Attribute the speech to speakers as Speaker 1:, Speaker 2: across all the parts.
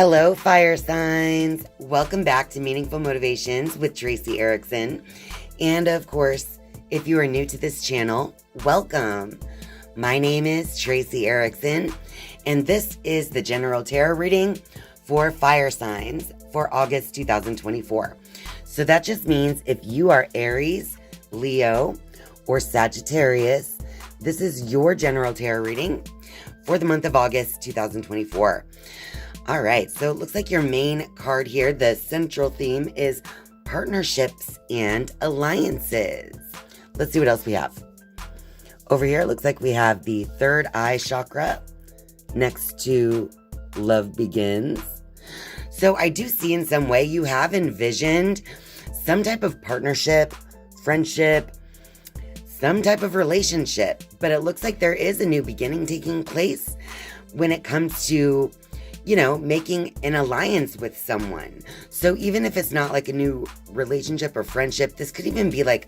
Speaker 1: Hello, fire signs. Welcome back to Meaningful Motivations with Tracy Erickson. And of course, if you are new to this channel, welcome. My name is Tracy Erickson, and this is the general tarot reading for fire signs for August 2024. So that just means if you are Aries, Leo, or Sagittarius, this is your general tarot reading for the month of August 2024. All right, so it looks like your main card here, the central theme is partnerships and alliances. Let's see what else we have. Over here, it looks like we have the third eye chakra next to love begins. So I do see in some way you have envisioned some type of partnership, friendship, some type of relationship, but it looks like there is a new beginning taking place when it comes to making an alliance with someone. So even if it's not like a new relationship or friendship, this could even be like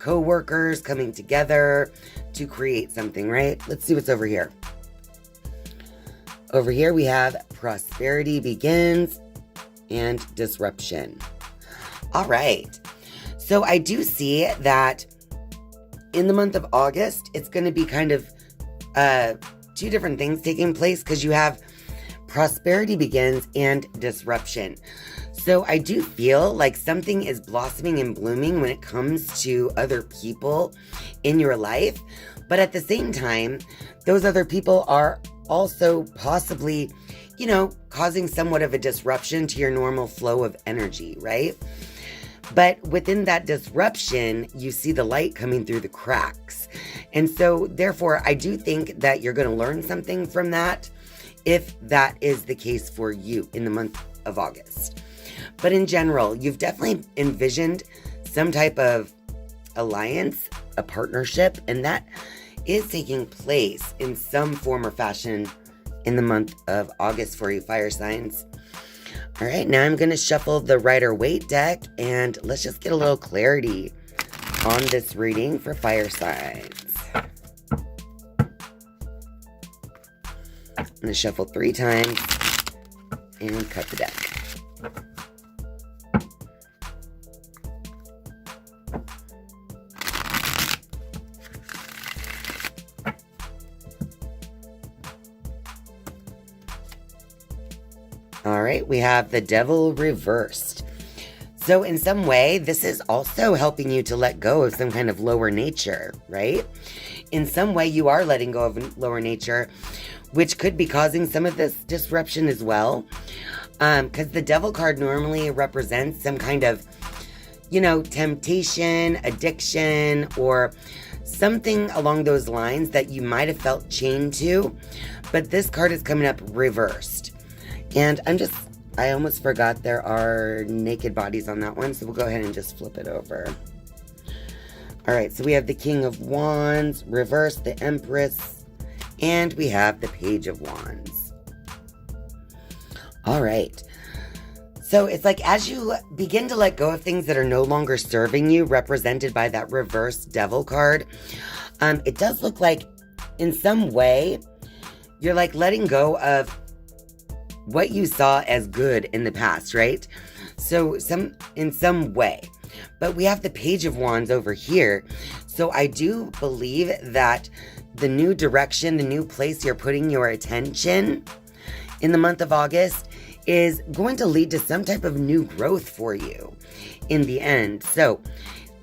Speaker 1: co-workers coming together to create something, right? Let's see what's over here. Over here we have prosperity begins and disruption. All right. So I do see that in the month of August, it's going to be kind of two different things taking place because you have prosperity begins and disruption. So I do feel like something is blossoming and blooming when it comes to other people in your life. But at the same time, those other people are also possibly, causing somewhat of a disruption to your normal flow of energy, right? But within that disruption, you see the light coming through the cracks. And so therefore, I do think that you're going to learn something from that, if that is the case for you in the month of August. But in general, you've definitely envisioned some type of alliance, a partnership, and that is taking place in some form or fashion in the month of August for you fire signs. All right, now I'm going to shuffle the Rider-Waite deck, and let's just get a little clarity on this reading for fire signs. I'm going to shuffle 3 times and cut the deck. All right, we have the Devil reversed. So in some way, this is also helping you to let go of some kind of lower nature, right? In some way, you are letting go of lower nature, which could be causing some of this disruption as well. Because the Devil card normally represents some kind of, temptation, addiction, or something along those lines that you might have felt chained to. But this card is coming up reversed. And I almost forgot there are naked bodies on that one, so we'll go ahead and just flip it over. All right, so we have the King of Wands, reversed, the Empress, and we have the Page of Wands. All right. So it's like as you begin to let go of things that are no longer serving you, represented by that reversed Devil card, it does look like in some way you're like letting go of what you saw as good in the past, right? So in some way. But we have the Page of Wands over here. So I do believe that the new direction, the new place you're putting your attention in the month of August is going to lead to some type of new growth for you in the end. So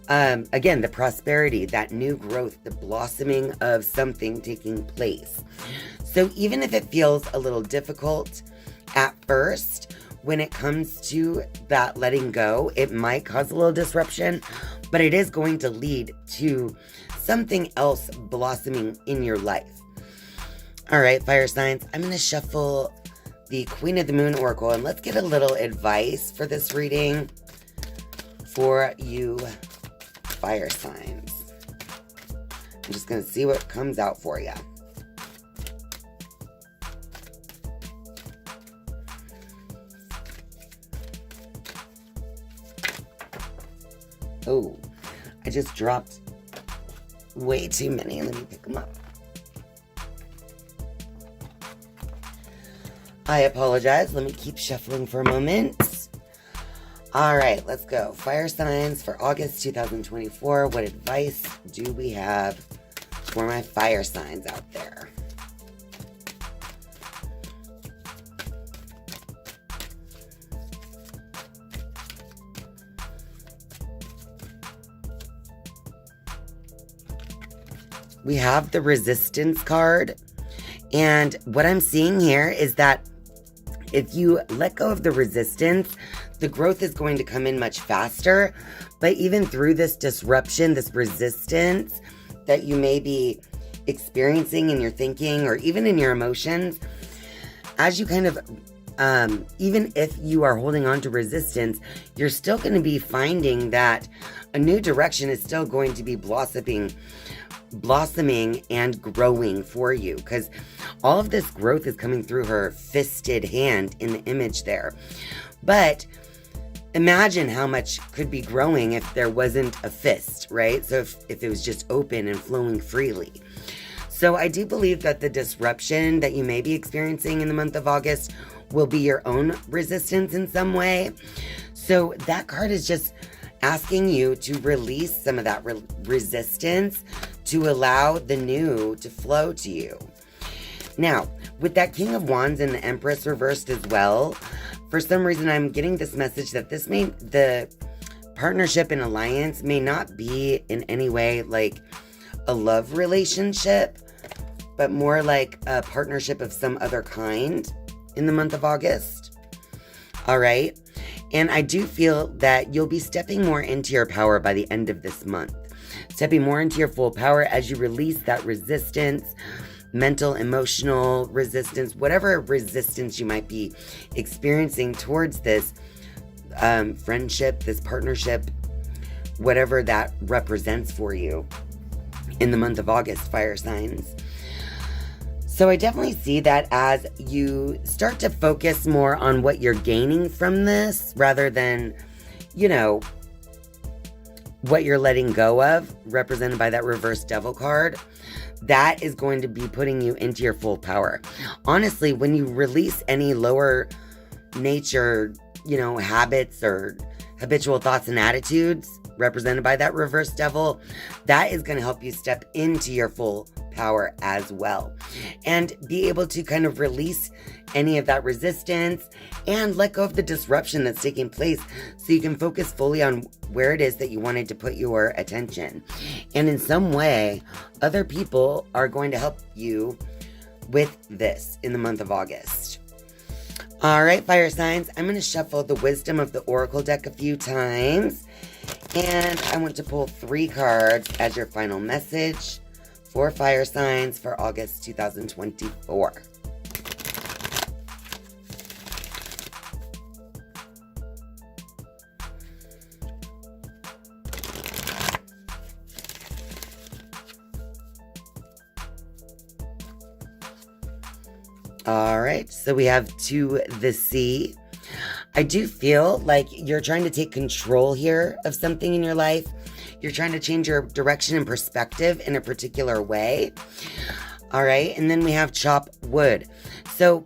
Speaker 1: again, the prosperity, that new growth, the blossoming of something taking place. So even if it feels a little difficult at first, when it comes to that letting go, it might cause a little disruption, but it is going to lead to something else blossoming in your life. All right, fire signs, I'm going to shuffle the Queen of the Moon Oracle, and let's get a little advice for this reading for you fire signs. I'm just going to see what comes out for you. Oh, I just dropped way too many. Let me pick them up. I apologize. Let me keep shuffling for a moment. All right, let's go. Fire signs for August 2024. What advice do we have for my fire signs out there? We have the Resistance card. And what I'm seeing here is that if you let go of the resistance, the growth is going to come in much faster. But even through this disruption, this resistance that you may be experiencing in your thinking or even in your emotions, as you kind of, even if you are holding on to resistance, you're still going to be finding that a new direction is still going to be blossoming and growing for you, because all of this growth is coming through her fisted hand in the image there. But imagine how much could be growing if there wasn't a fist, right? So if it was just open and flowing freely. So I do believe that the disruption that you may be experiencing in the month of August will be your own resistance in some way. So that card is just asking you to release some of that resistance to allow the new to flow to you. Now, with that King of Wands and the Empress reversed as well, for some reason I'm getting this message that the partnership and alliance may not be in any way like a love relationship, but more like a partnership of some other kind in the month of August. All right. And I do feel that you'll be stepping more into your power by the end of this month. Stepping more into your full power as you release that resistance, mental, emotional resistance, whatever resistance you might be experiencing towards this friendship, this partnership, whatever that represents for you in the month of August, fire signs. So I definitely see that as you start to focus more on what you're gaining from this rather than, what you're letting go of, represented by that reverse devil card. That is going to be putting you into your full power. Honestly, when you release any lower nature, habits or habitual thoughts and attitudes, represented by that reverse devil, that is going to help you step into your full power as well, and be able to kind of release any of that resistance and let go of the disruption that's taking place so you can focus fully on where it is that you wanted to put your attention. And in some way, other people are going to help you with this in the month of August. All right, fire signs, I'm going to shuffle the Wisdom of the Oracle deck a few times, and I want to pull 3 cards as your final message for fire signs for August 2024. All right, so we have To the Sea. I do feel like you're trying to take control here of something in your life. You're trying to change your direction and perspective in a particular way. All right, and then we have Chop Wood. So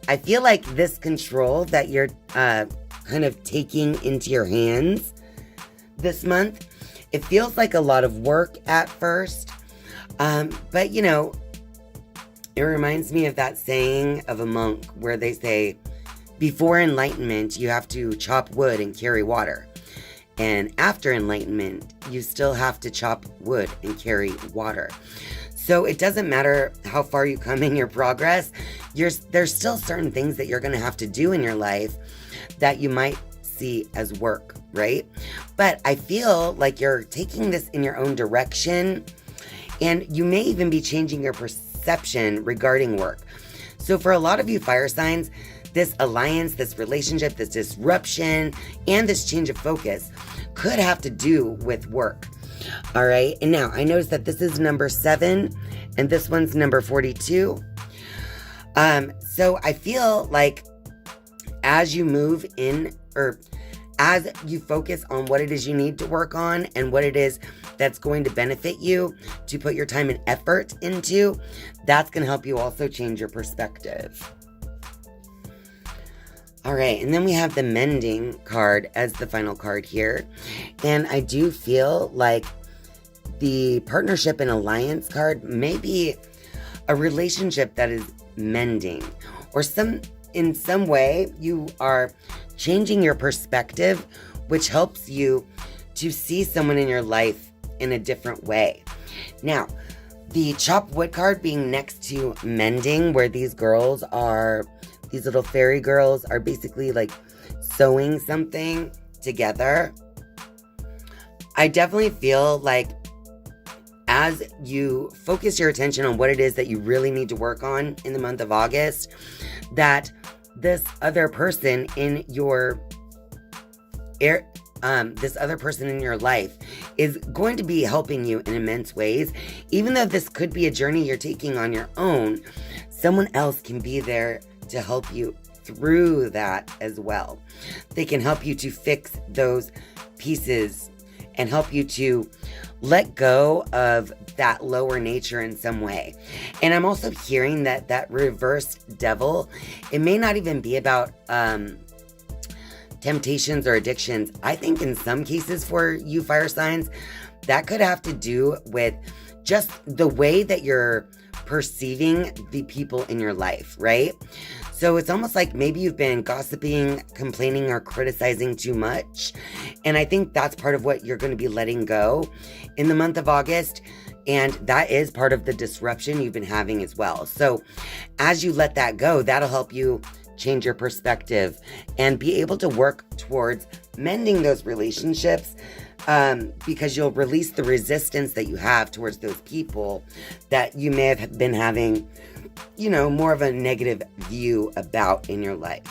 Speaker 1: I feel like this control that you're kind of taking into your hands this month, it feels like a lot of work at first. But it reminds me of that saying of a monk where they say, before enlightenment, you have to chop wood and carry water. And after enlightenment, you still have to chop wood and carry water. So it doesn't matter how far you come in your progress, there's still certain things that you're going to have to do in your life that you might see as work, right? But I feel like you're taking this in your own direction, and you may even be changing your perception regarding work. So for a lot of you fire signs, this alliance, this relationship, this disruption, and this change of focus could have to do with work. All right. And now I noticed that this is number 7 and this one's number 42. So I feel like as you move in, or as you focus on what it is you need to work on and what it is that's going to benefit you to put your time and effort into, that's going to help you also change your perspective. All right, and then we have the mending card as the final card here. And I do feel like the partnership and alliance card may be a relationship that is mending, or in some way you are changing your perspective, which helps you to see someone in your life in a different way. Now, the chopped wood card being next to mending, where these little fairy girls are basically like sewing something together. I definitely feel like as you focus your attention on what it is that you really need to work on in the month of August, that this other person in your life is going to be helping you in immense ways. Even though this could be a journey you're taking on your own, someone else can be there to help you through that as well. They can help you to fix those pieces and help you to let go of that lower nature in some way. And I'm also hearing that reversed devil, it may not even be about temptations or addictions. I think in some cases for you fire signs, that could have to do with just the way that you're perceiving the people in your life, right? So it's almost like maybe you've been gossiping, complaining, or criticizing too much. And I think that's part of what you're going to be letting go in the month of August. And that is part of the disruption you've been having as well. So as you let that go, that'll help you change your perspective and be able to work towards mending those relationships, because you'll release the resistance that you have towards those people that you may have been having, more of a negative view about in your life.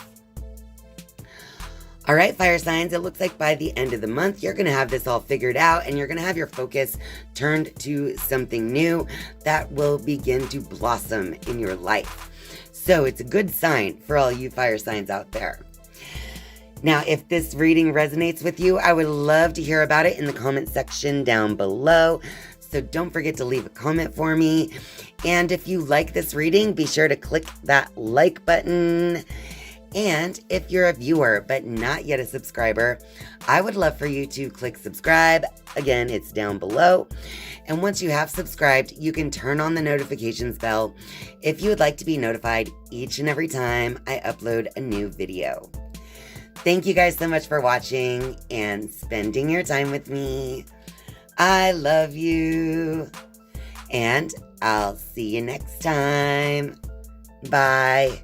Speaker 1: All right, fire signs, it looks like by the end of the month, you're going to have this all figured out and you're going to have your focus turned to something new that will begin to blossom in your life. So it's a good sign for all you fire signs out there. Now, if this reading resonates with you, I would love to hear about it in the comment section down below. So don't forget to leave a comment for me. And if you like this reading, be sure to click that like button. And if you're a viewer but not yet a subscriber, I would love for you to click subscribe. Again, it's down below. And once you have subscribed, you can turn on the notifications bell if you would like to be notified each and every time I upload a new video. Thank you guys so much for watching and spending your time with me. I love you. And I'll see you next time. Bye.